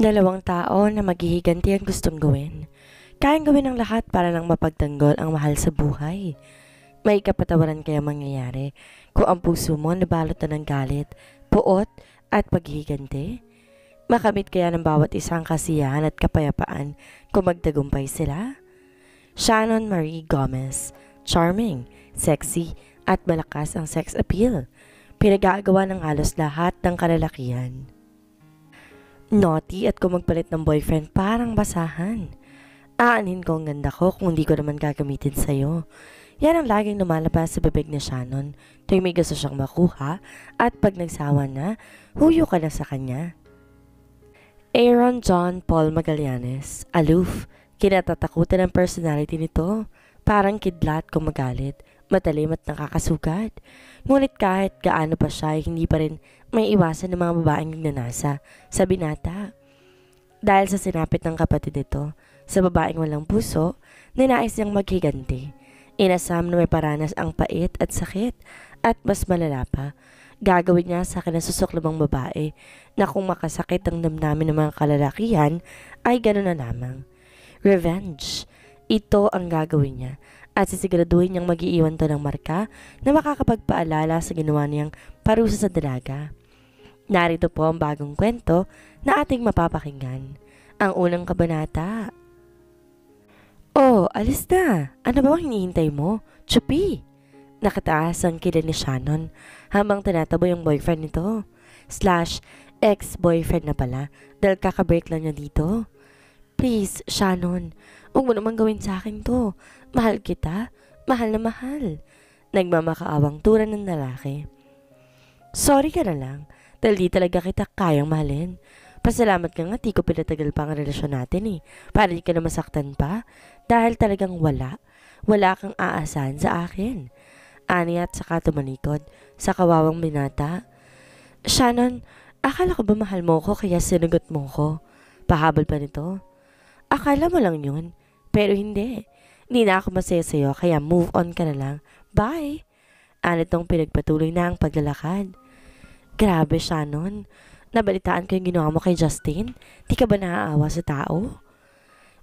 Dalawang tao na maghihiganti ang gustong gawin. Kayang gawin ang lahat para lang mapagtanggol ang mahal sa buhay. May kapatawaran kaya mangyayari kung ang puso mo nabalot na ng galit, puot at paghihiganti? Makamit kaya ng bawat isang kasiyahan at kapayapaan kung magtagumpay sila? Shannon Marie Gomez, charming, sexy at malakas ang sex appeal. Pinag-aagawa ng halos lahat ng kalalakihan. Naughty at kung magpalit ng boyfriend parang basahan. Aanhin ko ang ganda ko kung hindi ko naman gagamitin sa'yo. Yan ang laging lumalabas sa bibig ni Shannon tuwing may gusto siyang makuha at pag nagsawa na, huyo ka na sa kanya. Aaron John Paul Magallanes, aloof, kinatatakutan ang personality nito. Parang kidlat kung magalit, matalim at nakakasugat. Ngunit kahit gaano pa siya, hindi pa rin may iwasan ng mga babaeng nagnanasa sa binata. Dahil sa sinapit ng kapatid nito, sa babaeng walang puso, ninais niyang maghiganti. Inasam na may paranas ang pait at sakit at mas malala pa. Gagawin niya sa kinasusuklabang babae na kung makasakit ang damdamin ng mga kalalakihan ay gano'n na lamang. Revenge. Ito ang gagawin niya at sisiguraduhin niyang mag-iiwan to ng marka na makakapagpaalala sa ginawa niyang parusa sa dalaga. Narito po ang bagong kwento na ating mapapakinggan. Ang unang kabanata. Oh, alis na. Ano ba ang hinihintay mo? Chupi! Nakataas ang kilid ni Shannon habang tinataboy yung boyfriend nito. / ex-boyfriend na pala dahil kakabreak lang niya dito. Please, Shannon, huwag mo naman gawin sa akin to. Mahal kita. Mahal na mahal. Nagmamakaawang turan ng lalaki. Sorry ka na lang dahil di talaga kita kayang mahalin. Pasalamat ka nga di ko pinatagal pa ang relasyon natin para di ka na masaktan pa dahil talagang wala kang aasahan sa akin. Ani at saka tumalikod sa kawawang binata. Shannon, akala ko ba mahal mo ko kaya sinagot mo ko? Pahabol pa nito. Akala mo lang yun, pero hindi. Hindi na ako masaya sa'yo kaya move on ka na lang. Bye! Anitong pinagpatuloy na ang paglalakad. Grabe, Shannon. Nabalitaan ko yung ginawa mo kay Justin. Di ka ba naaawa sa tao?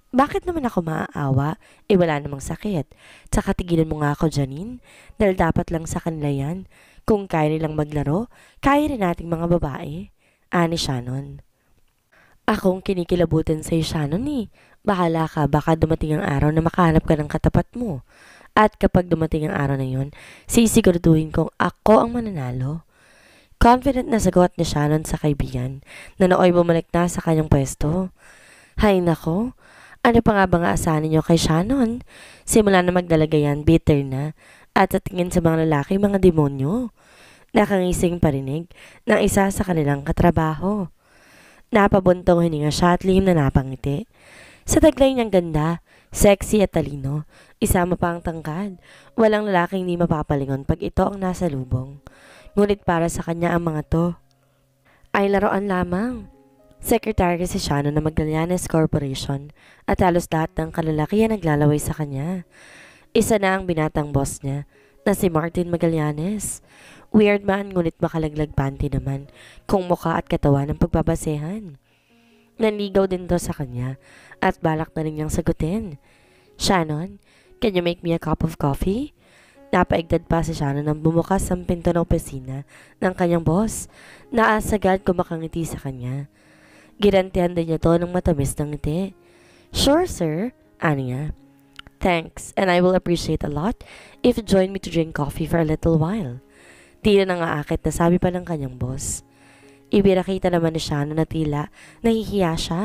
Bakit naman ako maaawa? Wala namang sakit. Tsaka tigilan mo nga ako, Janine. Dahil dapat lang sa kanila yan. Kung kaya nilang maglaro, kaya rin nating mga babae. Ani Shannon. Akong kinikilabutan sa'yo, Shannon Bahala ka, baka dumating ang araw na makahanap ka ng katapat mo. At kapag dumating ang araw na yun, sisiguraduhin kong ako ang mananalo. Confident na sagot ni Shannon sa kaibigan na nooy bumalik na sa kanyang pwesto. Hay nako, ano pa nga ba nga asahan niyo kay Shannon? Simula na magdalaga yan, bitter na, at sa tingin sa mga lalaki, mga demonyo. Nakangising parinig ng isa sa kanilang katrabaho. Napabuntong hininga siya at lihim na napangiti. Sa taglay niyang ganda, sexy at talino, isama pa ang tangkad. Walang lalaking hindi mapapalingon pag ito ang nasa lubong. Ngunit para sa kanya ang mga to ay laruan lamang. Secretary si Shannon ng Magallanes Corporation at halos lahat ng kalalakihan naglalaway sa kanya. Isa na ang binatang boss niya na si Martin Magallanes. Weird man ngunit makalaglag panty naman kung mukha at katawan ng pagbabasehan. Nanligaw din to sa kanya at balak na rin niyang sagutin. Shannon, can you make me a cup of coffee? Napaigdad pa si Shannon nang bumukas ang pinto ng opisina ng kanyang boss. Naasagad kumakangiti sa kanya. Girantihan din niya to ng matamis ng ngiti. Sure, sir. Ano niya? Thanks, and I will appreciate a lot if you join me to drink coffee for a little while. Tila nang aakit na sabi pa ng kanyang boss. Ibirakita naman ni Shannon na tila nahihiya siya.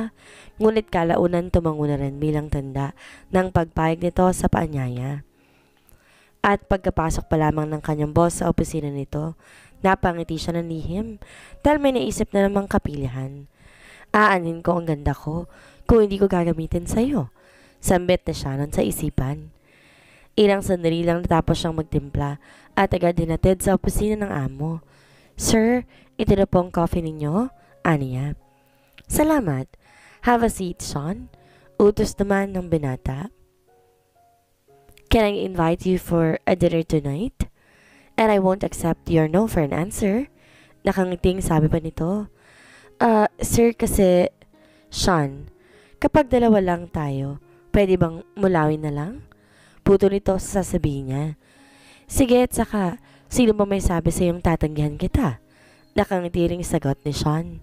Ngunit kalaunan tumango na rin bilang tanda ng pagpayag nito sa paanyaya. At pagkapasok pa lamang ng kanyang boss sa opisina nito, napangiti siya ng lihim dahil may naisip na namang kapilihan. Aanin ko ang ganda ko kung hindi ko gagamitin sa'yo. Sambit na Shannon sa isipan. Ilang sandali lang natapos siyang magtimpla at agad hinatid sa opisina ng amo. Sir, ito na po ang coffee ninyo? Aniya. Salamat. Have a seat, Sean. Utos naman ng binata. Can I invite you for a dinner tonight? And I won't accept your no for an answer. Nakangiting sabi pa nito. Sir kasi Sean, kapag dalawa lang tayo, pwede bang mulawin na lang? Puto nito sa sasabihin niya. Sige, at saka, sino ba may sabi sa iyong tatanggihan kita? Nakangitiring sagot ni Sean.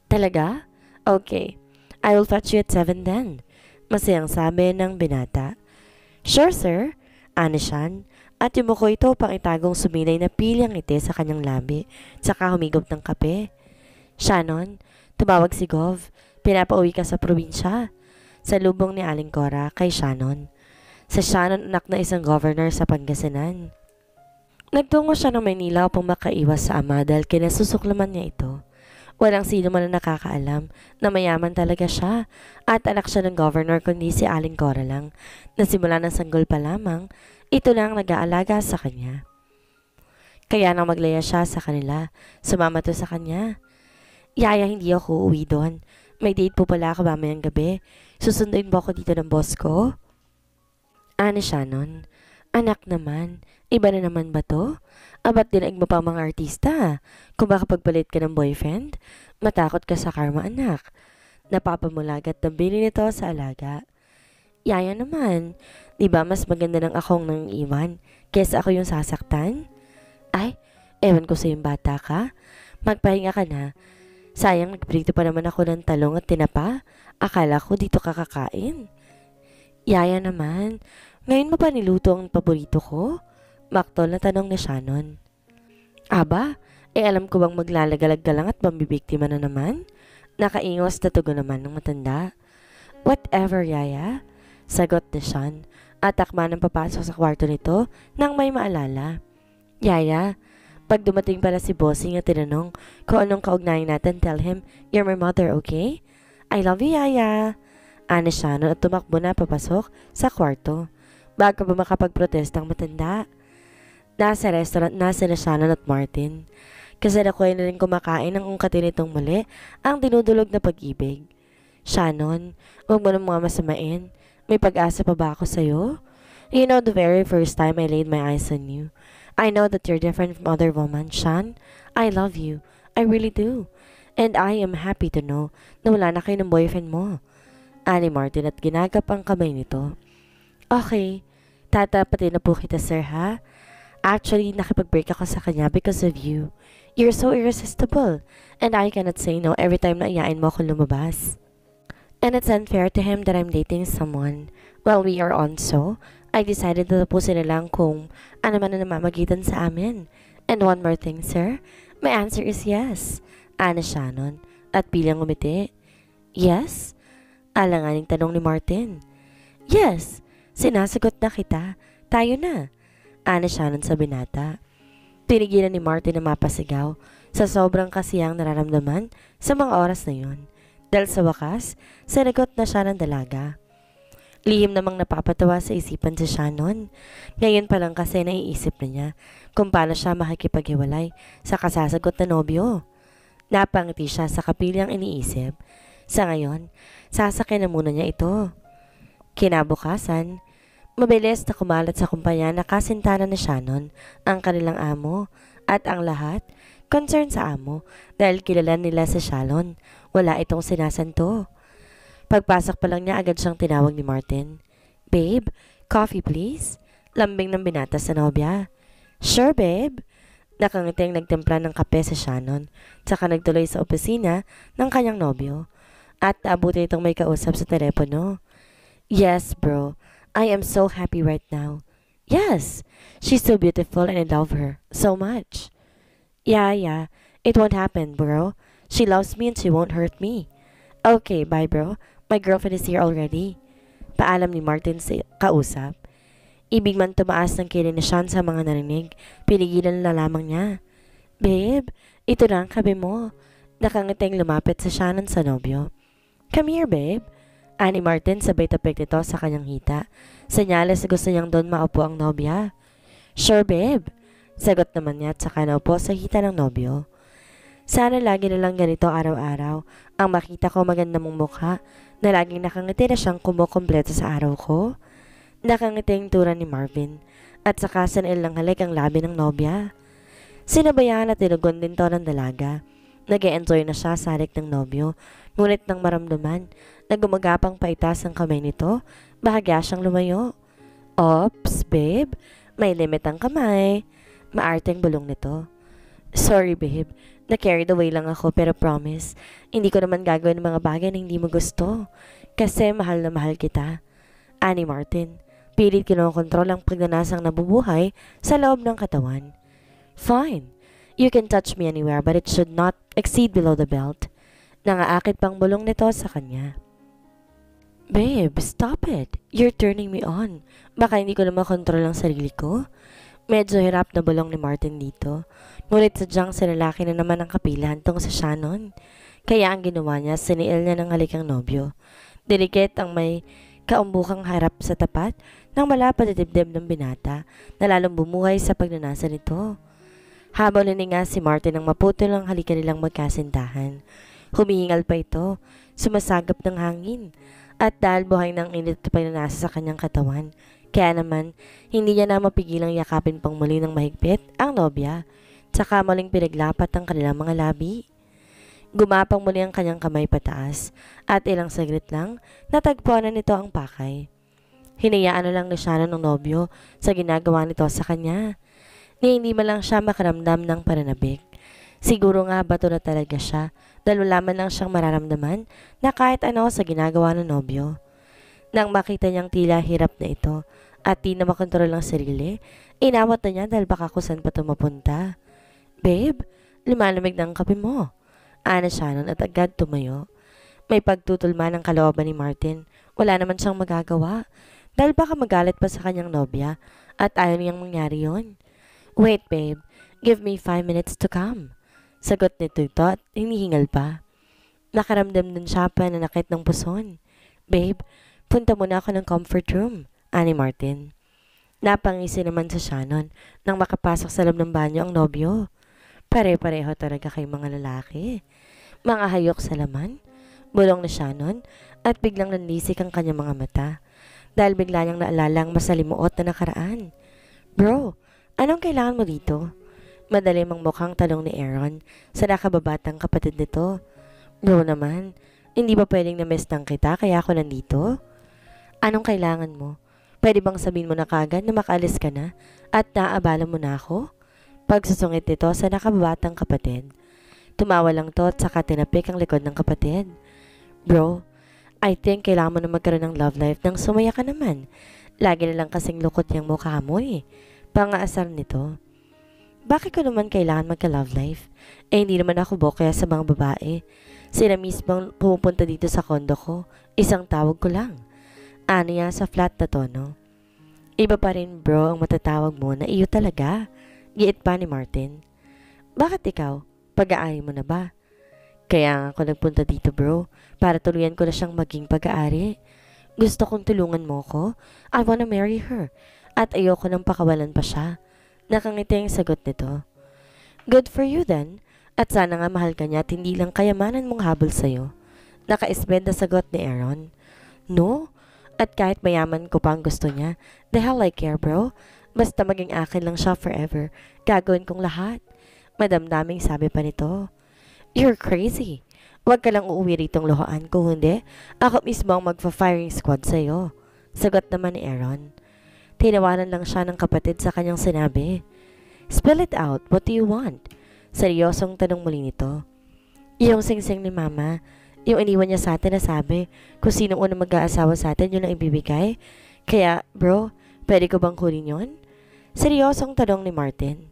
Talaga? Okay, I will fetch you at 7 then. Masayang sabi ng binata. Sure, sir. Ani Sean. At yumuko ito pang itagong sumilay na pilyang ngiti sa kanyang labi, saka humigop ng kape. Shannon, tumawag si Gov. Pinapauwi ka sa probinsya. Sa lubong ni Aling Cora kay Shannon. Sa Shannon, anak na isang governor sa Pangasinan. Nagtungo siya ng Maynila upang makaiwas sa ama dahil kinasusuklaman niya ito. Walang sino man na nakakaalam na mayaman talaga siya at anak siya ng governor kundi si Aling Cora lang na simula ng sanggol pa lamang, ito lang nag-aalaga sa kanya. Kaya nang maglaya siya sa kanila, sumama to sa kanya. Yaya, hindi ako uuwi doon. May date po pala ako mamayang gabi. Susunduin mo ako dito ng boss ko? Ani Shannon, anak naman, iba na naman ba to? Abat dinaig mo pa ang mga artista. Kung makapagpalit ka ng boyfriend, matakot ka sa karma anak. Napapamulagat ng bili nito sa alaga. Yaya naman, di ba mas maganda ng akong nang iwan kesa ako yung sasaktan? Ay, ewan ko sa yung bata ka. Magpahinga ka na. Sayang, nagprito pa naman ako ng talong at tinapa. Akala ko dito kakakain. Yaya naman, ngayon mo pa niluto ang paborito ko? Maktol na tanong ni Shannon. Aba, alam ko bang maglalagalag ka lang at mambibiktima na naman? Nakaingos na tugon naman ng matanda. Whatever, Yaya. Sagot ni Sean at takma ng papasok sa kwarto nito nang may maalala. Yaya, pag dumating pala si Bossing at tinanong kung anong kaugnayan natin, tell him, you're my mother, okay? I love you, Yaya. Ani Shannon at tumakbo na papasok sa kwarto. Bago pa makapagprotesta ang matanda. Nasa restaurant na sila Shannon at Martin. Kasalukuyan na rin kumakain ng ungkatin nitong muli ang dinudulog na pag-ibig. Shannon, huwag mo nang mga masamain. May pag-asa pa ba ako sa'yo? You know, the very first time I laid my eyes on you, I know that you're different from other women, Sean. I love you. I really do. And I am happy to know na wala na kayo ng boyfriend mo. Ani Martin at ginagap ang kamay nito. Okay, tatapatin na po kita, sir, ha? Actually, nakipag-break ako sa kanya because of you. You're so irresistible, and I cannot say no every time na iyain mo ako lumabas. And it's unfair to him that I'm dating someone. While we are on so, I decided na tapusin na lang kung ano man na namamagitan sa amin. And one more thing, sir. My answer is yes. Ana Shannon, at bilang umiti. Yes? Alanganing tanong ni Martin. Yes, sinasagot na kita. Tayo na. Ana Shannon sa binata. Tinigilan ni Martin na mapasigaw sa sobrang kasiyang nararamdaman sa mga oras na yun. Dahil sa wakas, sinagot na siya ng dalaga. Lihim namang napapatawa sa isipan si Shannon. Ngayon pa lang kasi naiisip na niya kung paano siya makikipaghiwalay sa kasasagot na nobyo. Napangiti siya sa kapilyang iniisip. Sa ngayon, sasakyan na muna niya ito. Kinabukasan, mabilis na kumalat sa kumpanya na kasintana ni Shannon ang kanilang amo at ang lahat concern sa amo dahil kilala nila si Shannon. Wala itong sinasanto. Pagpasok pa lang niya agad siyang tinawag ni Martin. Babe, coffee please? Lambing ng binata sa nobya. Sure, babe. Nakangiting nagtimpla ng kape sa Shannon, tsaka nagtuloy sa opisina ng kanyang nobyo. At naabuti itong may kausap sa telepono. Yes, bro. I am so happy right now. Yes, she's so beautiful and I love her so much. Yeah, it won't happen, bro. She loves me and she won't hurt me. Okay, bye, bro. My girlfriend is here already. Paalam ni Martin sa kausap. Ibig man tumaas ng kilay ni Sean sa mga narinig, pinigilan na lamang niya. Babe, ito na ang kabe mo. Nakangiting lumapit sa Shannon sa nobyo. Come here, babe. Ani Martin sabay tapik nito sa kanyang hita. Senyales na gusto niyang doon maupo ang nobya. Sure, babe. Sagot naman niya at saka naupo sa hita ng nobyo. Sana lagi na lang ganito araw-araw ang makita ko maganda mong mukha na laging nakangiti na siyang kumukompleto sa araw ko. Nakangiti ang tura ni Marvin at saka sanail lang halik ang labi ng nobya. Sinabayaan at tinugon din to ng dalaga. Nag-e-enjoy na siya sa halik ng nobyo, ngunit nang maramdaman na gumagapang paitas ang kamay nito, bahagya siyang lumayo. Ops, babe, may limit ang kamay. Maarteng bulong nito. Sorry, babe. Na-carried away lang ako pero promise, hindi ko naman gagawin ng mga bagay na hindi mo gusto. Kasi mahal na mahal kita. Ani Martin, pilit kinokontrol ang pagnanasang nabubuhay sa loob ng katawan. Fine. You can touch me anywhere but it should not exceed below the belt. Nangaakit pang bulong nito sa kanya. Babe, stop it. You're turning me on. Baka hindi ko na makontrol ang sarili ko. Medyo hirap na bulong ni Martin dito. Ngunit sadyang sinalaki na naman ang kapilan tungkol sa Shannon. Kaya ang ginawa niya, siniil niya ng halikang nobyo. Dinikit ang may kaumbukang harap sa tapat ng malapad na dibdib ng binata na lalong bumuhay sa pagnanasa nito. Habang naninga si Martin ang maputol ang halikan nilang magkasintahan. Humihingal pa ito, sumasagap ng hangin, at dahil buhay ng init na pagnanasa sa kanyang katawan, kaya naman hindi niya na mapigilang yakapin pang muli ng mahigpit ang nobya, tsaka muling pinaglapat ang kanilang mga labi. Gumapang muli ang kanyang kamay pataas, at ilang saglit lang, natagpuan na nito ang pakay. Hinayaan na lang ni Shannon ng nobyo sa ginagawa nito sa kanya, ni hindi man lang siya makaramdam ng pananabik. Siguro nga bato na talaga siya dahil wala man lang siyang mararamdaman na kahit ano sa ginagawa ng nobyo. Nang makita niyang tila hirap na ito at di na makontrol ang sarili, inawat na niya dahil baka kusan pa ito mapunta. Babe, lumalamig ng kape mo. Ana Shannon at agad tumayo. May pagtutulma ng kalooban ni Martin. Wala naman siyang magagawa dahil baka magalit pa sa kanyang nobya at ayaw niyang mangyari yon. Wait babe, give me 5 minutes to come. Sagot nito ito at hinihingal pa. Nakaramdam din siya pa na nakit ng puson. Babe, punta muna ako ng comfort room, ani Martin. Napangisi naman sa Shannon nang makapasok sa loob ng banyo ang nobyo. Pare-pareho talaga kay mga lalaki. Mga hayok sa laman. Bulong na Shannon at biglang nanlisik ang kanyang mga mata dahil bigla niyang naalala ang masalimuot na nakaraan. Bro, anong kailangan mo dito? Madalim ang mukhang tanong ni Aaron sa nakababatang kapatid nito. Bro naman, hindi ba pwedeng na-miss lang kita kaya ako nandito? Anong kailangan mo? Pwede bang sabihin mo na kagad na makaalis ka na at naabala mo na ako? Pagsusungit nito sa nakababatang kapatid. Tumawa lang to at saka tinapik ang likod ng kapatid. Bro, I think kailangan mo na magkaroon ng love life nang sumaya ka naman. Lagi na lang kasing lukot yung mukha mo eh. Pangaasar nito. Bakit ko naman kailangan magka-love life? Eh hindi naman ako bokya sa mga babae. Sila mismong pumupunta dito sa kondo ko. Isang tawag ko lang. Ano niya sa flat na tono. Iba pa rin bro ang matatawag mo na iyo talaga. Giit pa ni Martin. Bakit ikaw? Pag-aari mo na ba? Kaya nga ako nagpunta dito bro. Para tuluyan ko na siyang maging pag-aari. Gusto kong tulungan mo ko. I wanna marry her. At ayoko nang pakawalan pa siya. Nakangiti ang sagot nito. Good for you then. At sana nga mahal ka niya at hindi lang kayamanan mong habol sa'yo. Naka-isbed na sagot ni Aaron. No? At kahit mayaman ko pa ang gusto niya, the hell I care bro. Basta maging akin lang siya forever. Gagawin kong lahat. Madamdaming sabi pa nito. You're crazy. Huwag ka lang uuwi ritong lohaan ko, hindi? Ako mismo ang magfa-firing squad sa'yo. Sagot naman ni Aaron. Tinawanan lang siya ng kapatid sa kanyang sinabi. Spill it out. What do you want? Seryosong tanong muli nito. Yung singsing ni Mama, yung iniwan niya sa atin na sabi, kung sino unang mag-aasawa sa atin, yun ang ibibigay. Kaya, bro, pwede ko bang kunin yun? Seryosong tanong ni Martin.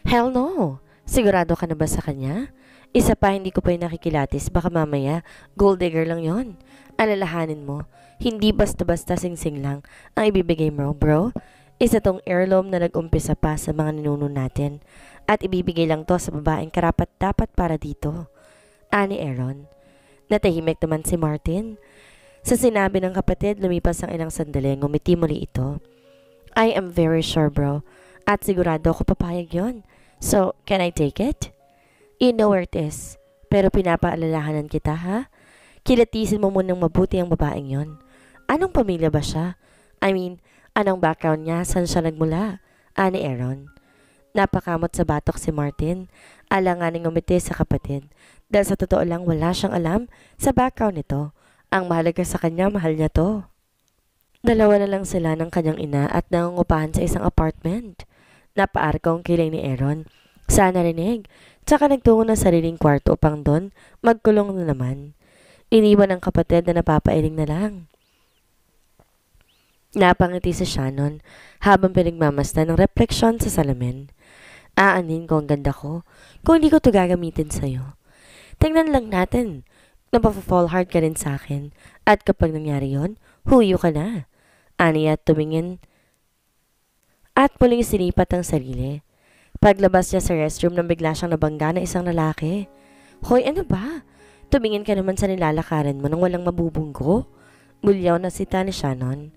Hell no! Sigurado ka na ba sa kanya? Isa pa hindi ko pa yung nakikilatis, baka mamaya, gold digger lang yon. Alalahanin mo, hindi basta-basta singsing lang ang ibibigay mo, bro. Isa tong heirloom na nag-umpisa pa sa mga ninuno natin at ibibigay lang to sa babaeng karapat-dapat para dito. Ani Aaron. Natahimik naman si Martin. Sa sinabi ng kapatid, lumipas ang ilang sandali, ngumiti muli ito. I am very sure, bro. At sigurado ako papayag yon. So, can I take it? You know where it is. Pero pinapaalalahanan kita, ha? Kilatisin mo munang mabuti ang babaeng yon. Anong pamilya ba siya? I mean, anong background niya? Saan siya nagmula? Ani Aaron. Napakamot sa batok si Martin Alanganing umiti sa kapatid dahil sa totoo lang wala siyang alam sa background nito. Ang mahalaga sa kanya, mahal niya to. Dalawa na lang sila ng kanyang ina at nangungupahan sa isang apartment. Napaarkong kilay ni Aaron. Sana rinig. Tsaka nagtungo ng sariling kwarto upang doon magkulong na naman. Iniwan ng kapatid na napapailing na lang. Napangiti si Shannon habang pinagmamasdan ng refleksyon sa salamin. Aanin ko ang ganda ko kung hindi ko to gagamitin sa'yo. Tingnan lang natin. Napapa-fall hard ka rin sa akin. At kapag nangyari yon, huyo ka na. Ani at tumingin at muling sinipat ang sarili. Paglabas niya sa restroom nang bigla siyang nabangga ng isang lalaki. Hoy, ano ba? Tumingin ka naman sa nilalakaran mo nang walang mabubunggo. Bulyaw na sita ni Shannon.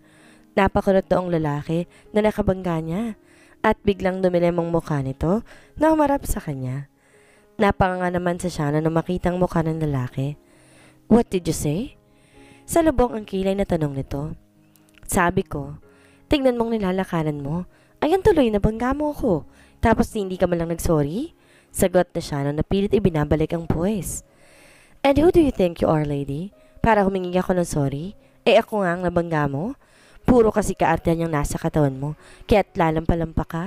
Napakulot noong lalaki na nakabangga niya at biglang dumilim ang mukha nito na umarap sa kanya. Napanganga naman sa Shannon na makita ang mukha ng lalaki. What did you say? Sa lubong ang kilay na tanong nito. Sabi ko, tignan mong nilalakaran mo. Ayan tuloy, nabangga mo ako. Tapos hindi ka man lang nagsorry? Sagot na Shannon na pilit ibinabalik ang voice. And who do you think you are, lady? Para humingi ako ng sorry? Ako nga ang nabangga mo? Puro kasi kaartehan yung nasa katawan mo, kaya't lalampa-lampa ka.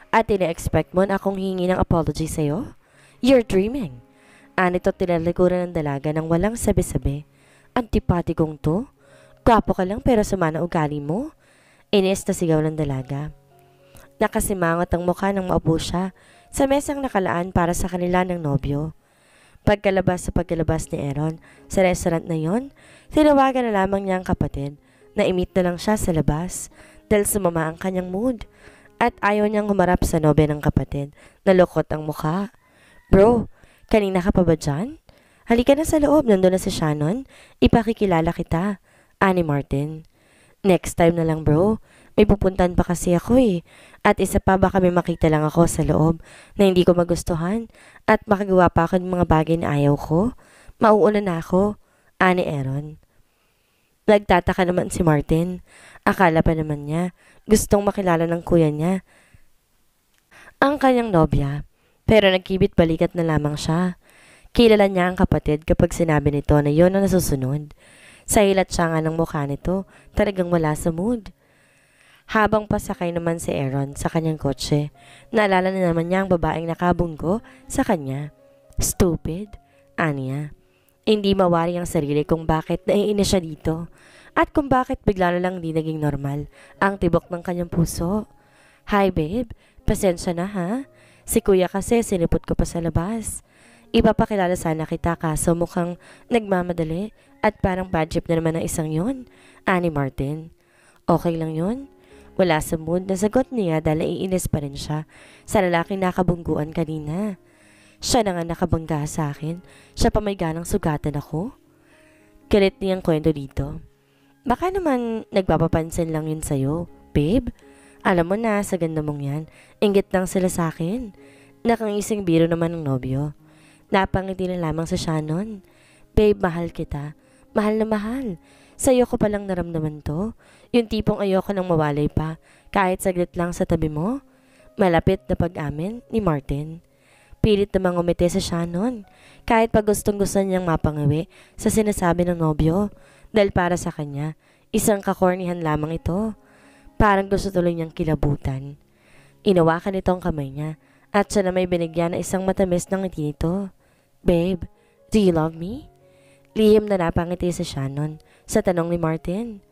At ina-expect mo na akong hingi ng apology sa'yo? You're dreaming. Anito't tinalikuran ng dalaga ng walang sabi-sabi. Antipati kong to? Gwapo ka lang pero sumana ugali mo? Inis na sigaw ng dalaga. Nakasimangot ang mukha ng maupo siya sa mesang nakalaan para sa kanila ng nobyo. Pagkalabas ni Aaron sa restaurant na yon, tinawagan na lamang niya ang kapatid. Na-imit na lang siya sa labas dahil sumama ang kanyang mood at ayaw niyang humarap sa nobya ng kapatid. Nalukot ang mukha. Bro, kanina ka pa ba dyan? Halika na sa loob, nandun na si Shannon. Ipakikilala kita. Ani Martin. Next time na lang bro. May pupuntan pa kasi ako eh. At isa pa baka may makita lang ako sa loob na hindi ko magustuhan at makagawa pa ako ng mga bagay na ayaw ko. Mauuna na ako. Ani Aaron. Nagtataka naman si Martin. Akala pa naman niya gustong makilala ng kuya niya ang kanyang nobya. Pero nagkibit balikat na lamang siya. Kilala niya ang kapatid kapag sinabi nito na yon ang nasusunod. Sa hilat siya nga ng mukha nito, talagang wala sa mood. Habang pasakay naman si Aaron sa kanyang kotse, naalala na naman niya ang babaeng nakabunggo sa kanya. Stupid, aniya. Hindi mawari ang sarili kung bakit naiinis siya dito at kung bakit bigla na lang di naging normal ang tibok ng kanyang puso. Hi babe, pasensya na ha? Si kuya kasi sinipot ko pa sa labas. Ipapakilala sana kita kaso mukhang nagmamadali at parang bad trip na naman ang isang yun. Ani Martin. Okay lang yun? Wala sa mood na sagot niya dahil naiinis pa rin siya sa lalaking nakabungguan kanina. Siya na nga nakabangga sa akin. Siya pa may ganang sugatan ako. Galit niyang kwento dito. Baka naman nagpapapansin lang yun sa'yo, babe. Alam mo na, sa ganda mong yan, inggit lang sila sa akin. Nakangising biro naman ng nobyo. Napangiti na lamang sa Shannon. Babe, mahal kita. Mahal na mahal. Sa'yo ko palang naramdaman to. Yung tipong ayoko nang mawalay pa, kahit saglit lang sa tabi mo. Malapit na pag-amin ni Martin. Pilit namang umiti sa Shannon, kahit pag gustong-gusto niyang mapangawi sa sinasabi ng nobyo, dahil para sa kanya, isang kakornihan lamang ito. Parang gusto tuloy niyang kilabutan. Inawakan nito ang kamay niya, at siya na may binigyan na isang matamis ng ngiti nito. Babe, do you love me? Lihim na napangiti sa Shannon sa tanong ni Martin.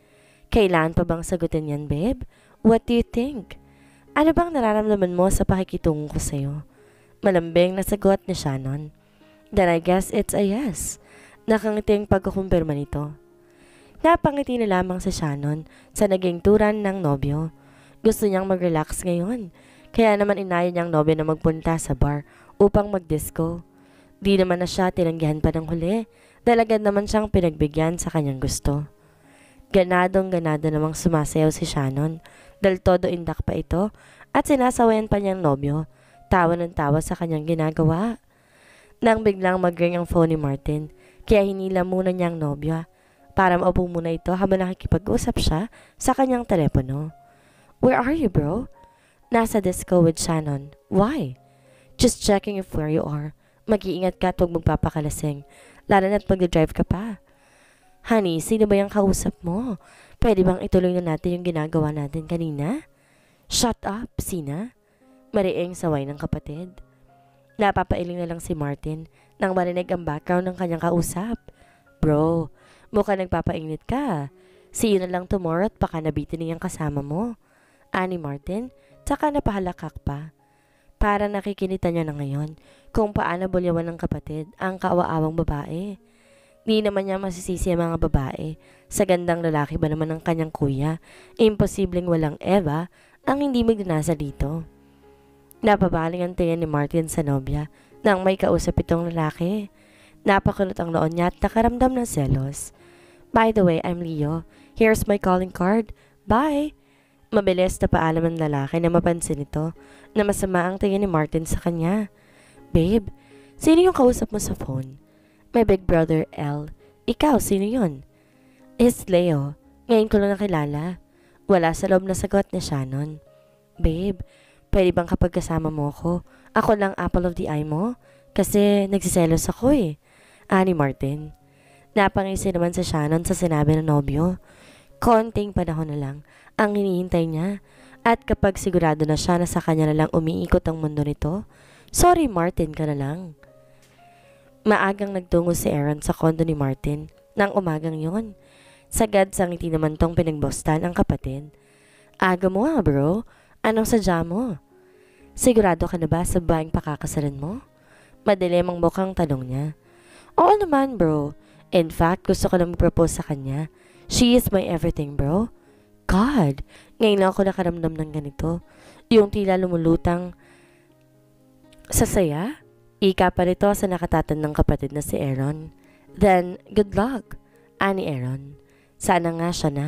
Kailan pa bang sagutin yan, babe? What do you think? Ano bang nararamdaman mo sa pakikitungo ko sa'yo? Malambing na sagot ni Shannon. Then I guess it's a yes. Nakangiting pagkukumpirma nito. Napangiti na lamang si Shannon sa naging turan ng nobyo. Gusto niyang mag-relax ngayon. Kaya naman inayo niyang nobyo na magpunta sa bar upang mag-disco. Di naman na siya tinanggihan pa ng huli. Dahil naman siyang pinagbigyan sa kanyang gusto. Ganadong-ganado namang sumasayaw si Shannon dahil todo indak pa ito at sinasawayan pa niyang nobyo. Tawa ng tawa sa kanyang ginagawa. Nang biglang mag-ring ang phone ni Martin, kaya hinila muna niyang nobya para maupo muna ito habang nakikipag-usap siya sa kanyang telepono. Where are you, bro? Nasa disco with Shannon. Why? Just checking if where you are. Mag-iingat ka at huwag magpapakalasing. Lalo na't mag-drive ka pa. Honey, sino ba yung kausap mo? Pwede bang ituloy na natin yung ginagawa natin kanina? Shut up, Sina. Mariing saway ng kapatid. Napapailing na lang si Martin nang marinig ang background ng kanyang kausap. Bro, mukha nagpapainit ka. See you na lang tomorrow at baka nabitin niyang kasama mo. Ani Martin, tsaka napahalakak pa. Para nakikinita niya na ngayon kung paano bulyawan ng kapatid ang kaawa-awang babae. Di naman niya masisisi ang mga babae. Sa gandang lalaki ba naman ng kanyang kuya, imposibleng walang Eva ang hindi magnanasa dito. Napabaling ang tingin ni Martin sa nobya nang may kausap itong lalaki. Napakulot ang noon niya at nakaramdam ng selos. By the way, I'm Leo. Here's my calling card. Bye! Mabilis na paalam ng lalaki na mapansin ito na masama ang tingin ni Martin sa kanya. Babe, sino yung kausap mo sa phone? My big brother, L. Ikaw, sino yun? It's Leo. Ngayon ko lang nakilala. Wala sa loob na sagot ni Shannon. Babe, pwede bang kapag kasama mo ako lang apple of the eye mo? Kasi nagsiselos ako eh. Ani Martin. Napangisi naman sa Shannon sa sinabi ng nobyo. Konting panahon na lang ang hinihintay niya. At kapag sigurado na siya na sa kanya na lang umiikot ang mundo nito, sorry Martin ka na lang. Maagang nagtungo si Aaron sa kondo ni Martin nang umagang yon. Sagad sa ngiti naman tong pinagbostan ang kapatid. Aga mo bro. Anong sadya mo? Sigurado ka na ba sa babaeng pakakasalan mo? Madilim ang mukhang tanong niya. Oo naman bro. In fact, gusto ko na mag-propose sa kanya. She is my everything bro. God, ngayon lang ako nakaramdam ng ganito. Yung tila lumulutang sa saya. Ika pa rito sa nakatatan ng kapatid na si Aaron. Then, good luck, ani Aaron. Sana nga siya na.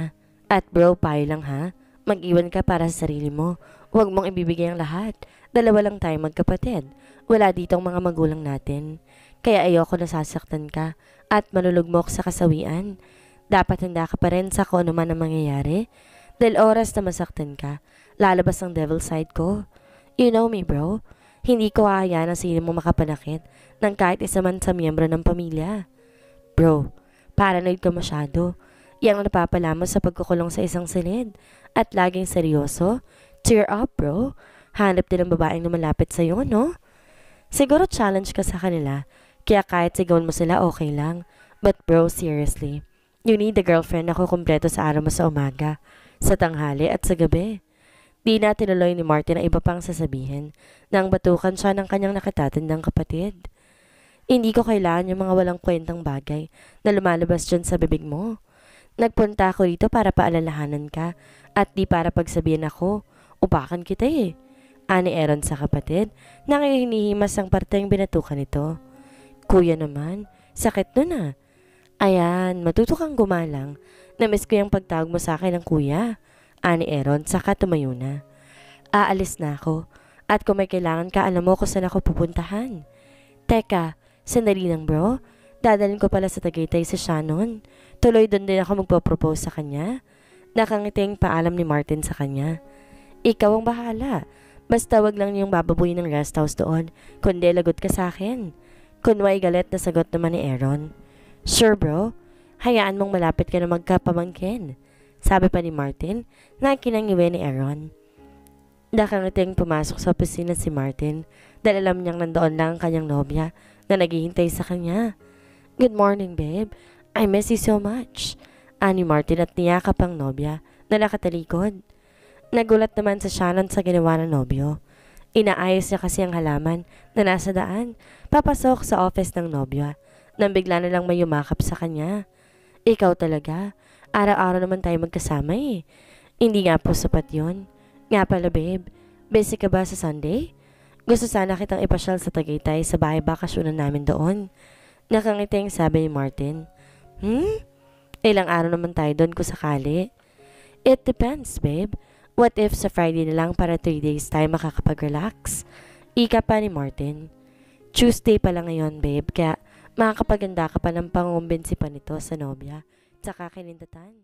At bro, payo lang ha. Mag-iwan ka para sa sarili mo. Huwag mong ibibigay ang lahat. Dalawa lang tayo magkapatid. Wala dito ang mga magulang natin. Kaya ayoko nasasaktan ka at malulugmok sa kasawian. Dapat handa ka pa rin sa kung ano man ang mangyayari. Dahil oras na masaktan ka, lalabas ang devil side ko. You know me bro. Hindi ko hahayaan na sino mo makapanakit ng kahit isa man sa miyembro ng pamilya. Bro, paranoid ka masyado. Yang napapala mo sa pagkukulong sa isang silid. At laging seryoso. Cheer up bro. Hanap din ang babaeng lumalapit sa'yo, no? Siguro challenge ka sa kanila. Kaya kahit sigawan mo sila okay lang. But bro, seriously. You need a girlfriend na kukumpleto sa araw mo sa umaga, sa tanghali at sa gabi. Di na tinuloy ni Martin ang iba pang sasabihin nang batukan siya ng kanyang nakatatandang kapatid. Hindi ko kailangan yung mga walang kwentang bagay na lumalabas dyan sa bibig mo. Nagpunta ako dito para paalalahanan ka at di para pagsabihin ako, upakan kita eh. Ani Aaron sa kapatid na ngayon hinihimas ang parteng binatukan nito. Kuya naman, sakit nun ah. Ayan, matuto kang gumalang. Namiss ko yung pagtawag mo sa akin ng kuya. Ani Aaron, saka tumayo na. Aalis na ako. At kung may kailangan ka, alam mo kung saan ako pupuntahan. Teka, sandali lang bro. Dadalhin ko pala sa Tagaytay si Shannon. Tuloy doon din ako magpo-propose sa kanya. Nakangiting paalam ni Martin sa kanya. Ikaw ang bahala. Basta wag lang niyong bababuyin ng rest house doon, kundi lagot ka sa akin. Kunway galit na sagot naman ni Aaron. Sure bro, hayaan mong malapit ka na magkapamangkin. Sabi pa ni Martin na kinangiwi ni Aaron. Nakangiting pumasok sa opisina si Martin dahil alam niyang nandoon lang ang kanyang nobya na naghihintay sa kanya. Good morning babe, I miss you so much. Ani Martin at niyakap ang nobya na nakatalikod. Nagulat naman sa Shannon sa ginawa ng nobyo. Inaayos niya kasi ang halaman na nasa daan. Papasok sa office ng nobya nang bigla na lang may yumakap sa kanya. Ikaw talaga. Araw-araw naman tayo magkasama eh. Hindi nga po sapat yun. Nga pala babe, busy ka ba sa Sunday? Gusto sana kitang ipasyal sa Tagaytay sa bahay bakasyonan namin doon. Nakangiting sabi ni Martin. Ilang araw naman tayo doon kung sakali? It depends babe. What if sa Friday na lang para 3 days tayo makakapag-relax? Ika pa ni Martin. Tuesday pa lang ngayon babe, kaya makakapaganda ka pa ng pangumbinsi pa nito sa nobya. Tsaka kinindatan.